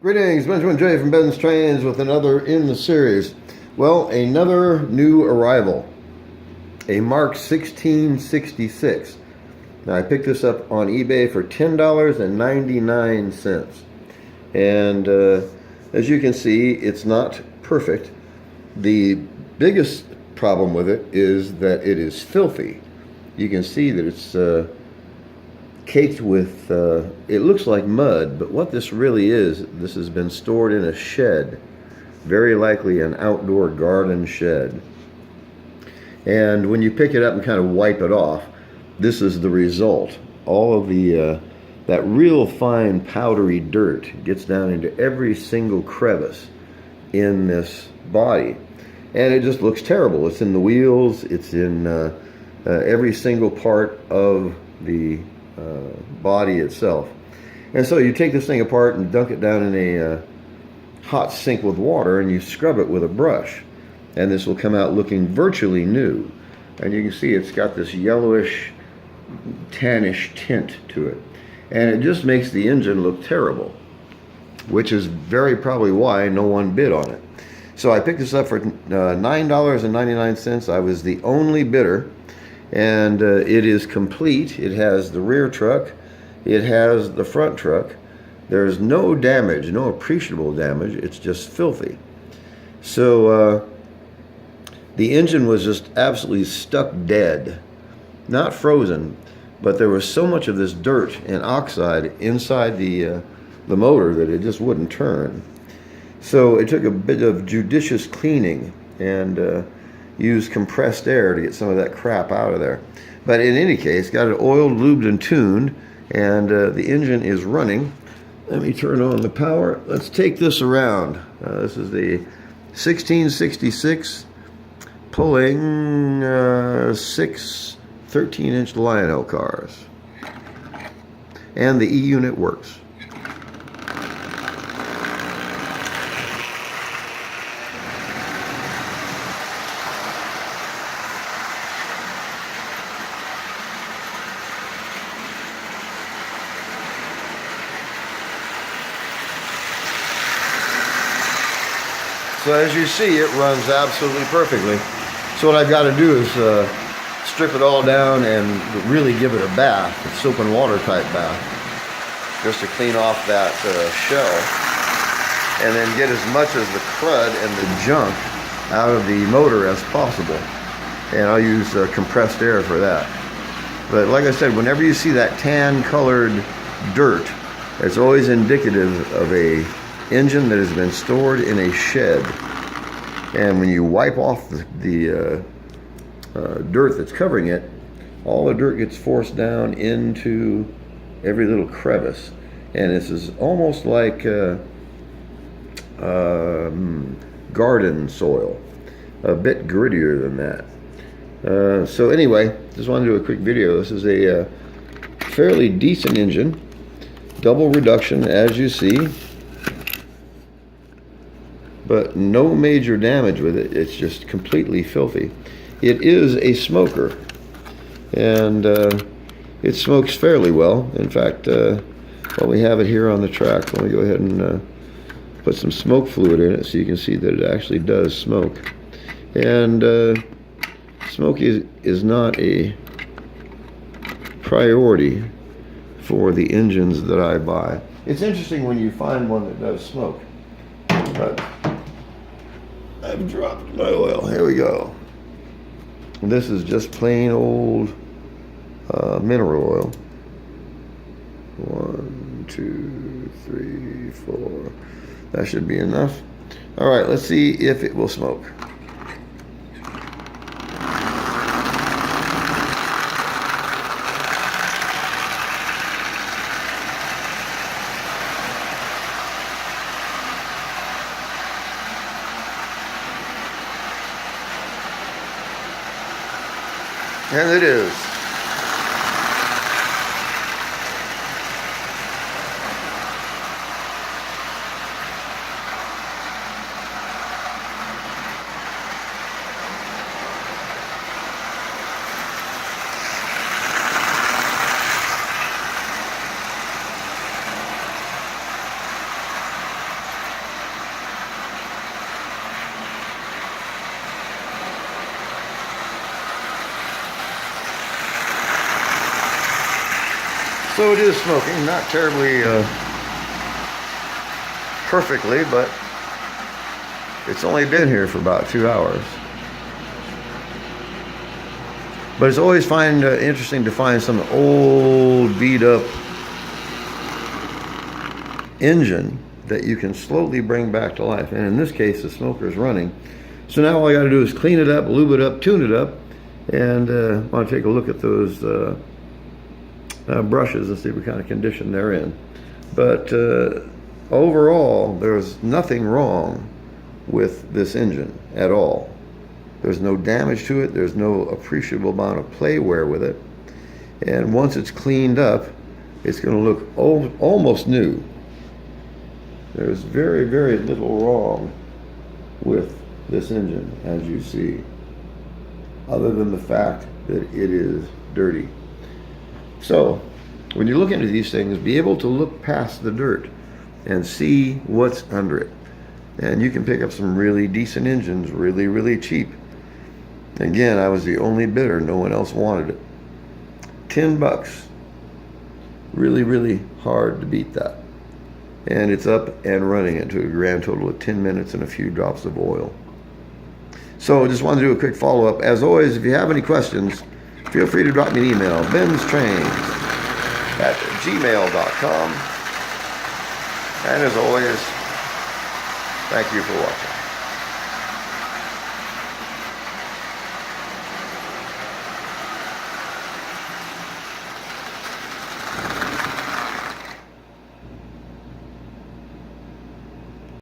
Greetings, Benjamin J. from BENZYTAINZ with another in the series. Well, another new arrival, a Marx 1666. Now, I picked this up on eBay for $10.99. And as you can see, it's not perfect. The biggest problem with it is that it is filthy. You can see that it's caked with, it looks like mud, but what this really is, this has been stored in a shed, very likely an outdoor garden shed. And when you pick it up and kind of wipe it off, this is the result. All of the, that real fine powdery dirt gets down into every single crevice in this body. And it just looks terrible. It's in the wheels, it's in every single part of the body itself. And so you take this thing apart and dunk it down in a hot sink with water, and you scrub it with a brush, and this will come out looking virtually new. And you can see it's got this yellowish tannish tint to it, and it just makes the engine look terrible, which is very probably why no one bid on it. So I picked this up for $9.99. I was the only bidder. And it is complete. It has the rear truck, it has the front truck. There's no damage, no appreciable damage. It's just filthy. So the engine was just absolutely stuck dead, not frozen, but there was so much of this dirt and oxide inside the motor that it just wouldn't turn. So it took a bit of judicious cleaning and use compressed air to get some of that crap out of there. But in any case, got it oiled, lubed, and tuned, and the engine is running. Let me turn on the power. Let's take this around. This is the 1666 pulling 6 13-inch Lionel cars. And the E-unit works. So as you see, it runs absolutely perfectly. So what I've got to do is strip it all down and really give it a bath, a soap and water type bath, just to clean off that shell, and then get as much of the crud and the junk out of the motor as possible. And I'll use compressed air for that. But like I said, whenever you see that tan colored dirt, it's always indicative of a engine that has been stored in a shed. And when you wipe off the dirt that's covering it, all the dirt gets forced down into every little crevice, and this is almost like garden soil, a bit grittier than that. So anyway, just wanted to do a quick video. This is a fairly decent engine, double reduction as you see, but no major damage with it. It's just completely filthy. It is a smoker, and it smokes fairly well. In fact, while we have it here on the track, let me go ahead and put some smoke fluid in it so you can see that it actually does smoke. And smoke is not a priority for the engines that I buy. It's interesting when you find one that does smoke. But I've dropped my oil. Here we go. This is just plain old mineral oil. 1, 2, 3, 4. That should be enough. All right, let's see if it will smoke. And it is. So it is smoking, not terribly perfectly, but it's only been here for about 2 hours. But it's always interesting to find some old beat up engine that you can slowly bring back to life. And in this case, the smoker is running. So now all I got to do is clean it up, lube it up, tune it up, and I want to take a look at those brushes and see what kind of condition they're in. But overall, there's nothing wrong with this engine at all. There's no damage to it. There's no appreciable amount of play wear with it. And once it's cleaned up, it's going to look almost new. There's very, very little wrong with this engine, as you see, other than the fact that it is dirty. So, when you look into these things, be able to look past the dirt and see what's under it. And you can pick up some really decent engines really, really cheap. Again, I was the only bidder. No one else wanted it. $10. Really, really hard to beat that. And it's up and running into a grand total of 10 minutes and a few drops of oil. So just wanted to do a quick follow-up. As always, if you have any questions, feel free to drop me an email, benztrains@gmail.com. And as always, thank you for watching.